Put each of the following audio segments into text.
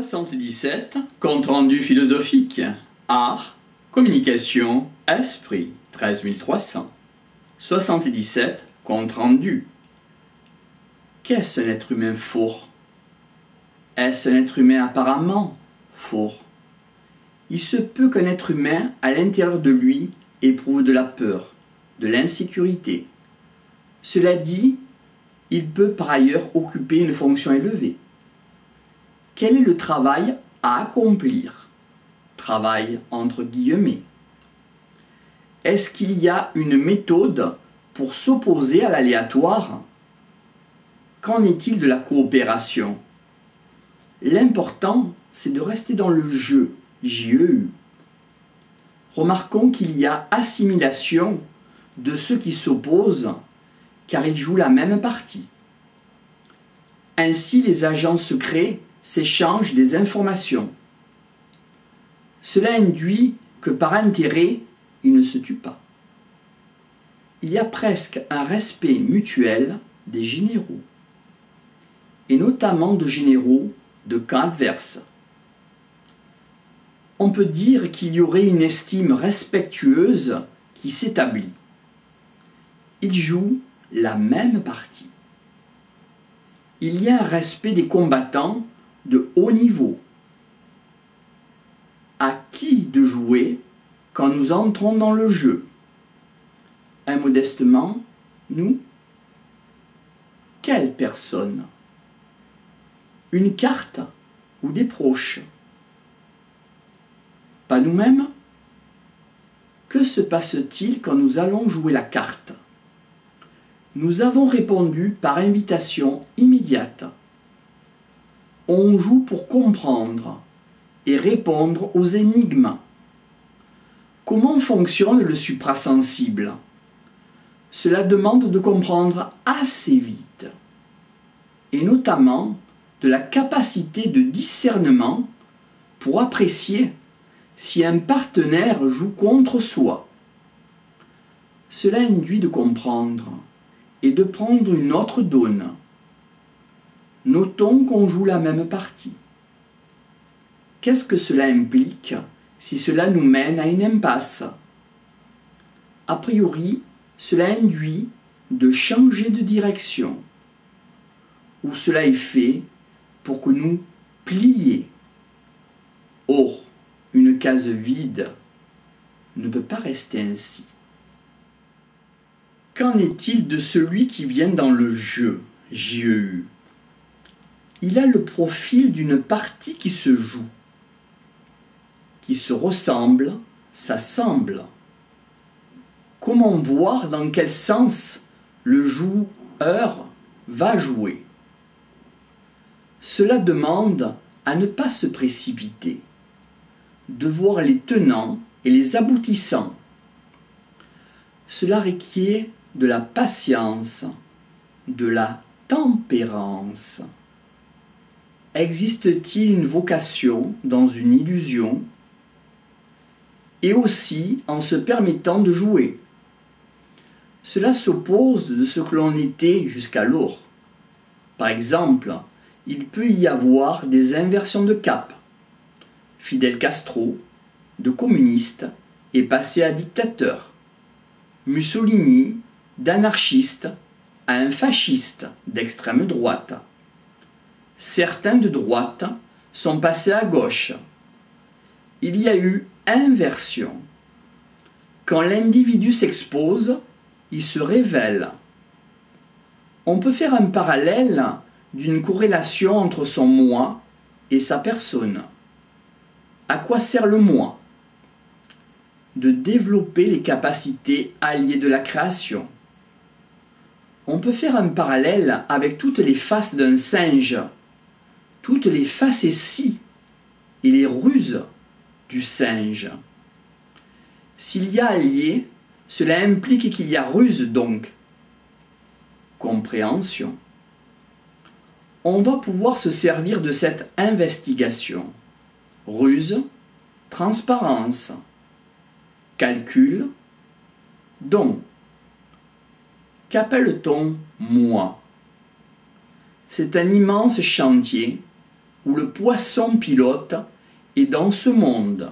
77. Compte rendu philosophique. Art, communication, esprit. 13 300. 77. Compte rendu. Qu'est-ce un être humain fort? Est-ce un être humain apparemment fort? Il se peut qu'un être humain, à l'intérieur de lui, éprouve de la peur, de l'insécurité. Cela dit, il peut par ailleurs occuper une fonction élevée. Quel est le travail à accomplir? Travail entre guillemets. Est-ce qu'il y a une méthode pour s'opposer à l'aléatoire? Qu'en est-il de la coopération? L'important, c'est de rester dans le jeu, J-E-U. Remarquons qu'il y a assimilation de ceux qui s'opposent, car ils jouent la même partie. Ainsi, les agents secrets s'échangent des informations. Cela induit que par intérêt, ils ne se tuent pas. Il y a presque un respect mutuel des généraux, et notamment de généraux de camps adverses. On peut dire qu'il y aurait une estime respectueuse qui s'établit. Ils jouent la même partie. Il y a un respect des combattants de haut niveau. À qui de jouer quand nous entrons dans le jeu? Immodestement, nous? Quelle personne? Une carte ou des proches? Pas nous-mêmes? Que se passe-t-il quand nous allons jouer la carte? Nous avons répondu par invitation immédiate. On joue pour comprendre et répondre aux énigmes. Comment fonctionne le suprasensible? Cela demande de comprendre assez vite, et notamment de la capacité de discernement pour apprécier si un partenaire joue contre soi. Cela induit de comprendre et de prendre une autre donne. Notons qu'on joue la même partie. Qu'est-ce que cela implique si cela nous mène à une impasse? A priori, cela induit de changer de direction, ou cela est fait pour que nous pliions. Or, une case vide ne peut pas rester ainsi. Qu'en est-il de celui qui vient dans le jeu, J-E-U? Il a le profil d'une partie qui se joue, qui se ressemble, s'assemble. Comment voir dans quel sens le joueur va jouer? Cela demande à ne pas se précipiter, de voir les tenants et les aboutissants. Cela requiert de la patience, de la tempérance. Existe-t-il une vocation dans une illusion? Et aussi en se permettant de jouer. Cela s'oppose de ce que l'on était jusqu'alors. Par exemple, il peut y avoir des inversions de cap. Fidel Castro, de communiste, est passé à dictateur. Mussolini, d'anarchiste, à un fasciste d'extrême droite. Certains de droite sont passés à gauche. Il y a eu inversion. Quand l'individu s'expose, il se révèle. On peut faire un parallèle d'une corrélation entre son moi et sa personne. À quoi sert le moi? De développer les capacités alliées de la création. On peut faire un parallèle avec toutes les faces d'un singe, toutes les facéties et les ruses du singe. S'il y a allié, cela implique qu'il y a ruse donc. Compréhension. On va pouvoir se servir de cette investigation. Ruse, transparence, calcul, don. Qu'appelle-t-on moi? C'est un immense chantier où le poisson pilote est dans ce monde.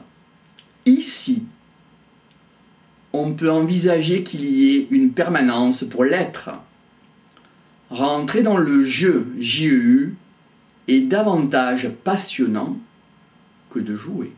Ici, on peut envisager qu'il y ait une permanence pour l'être. Rentrer dans le jeu JEU est davantage passionnant que de jouer.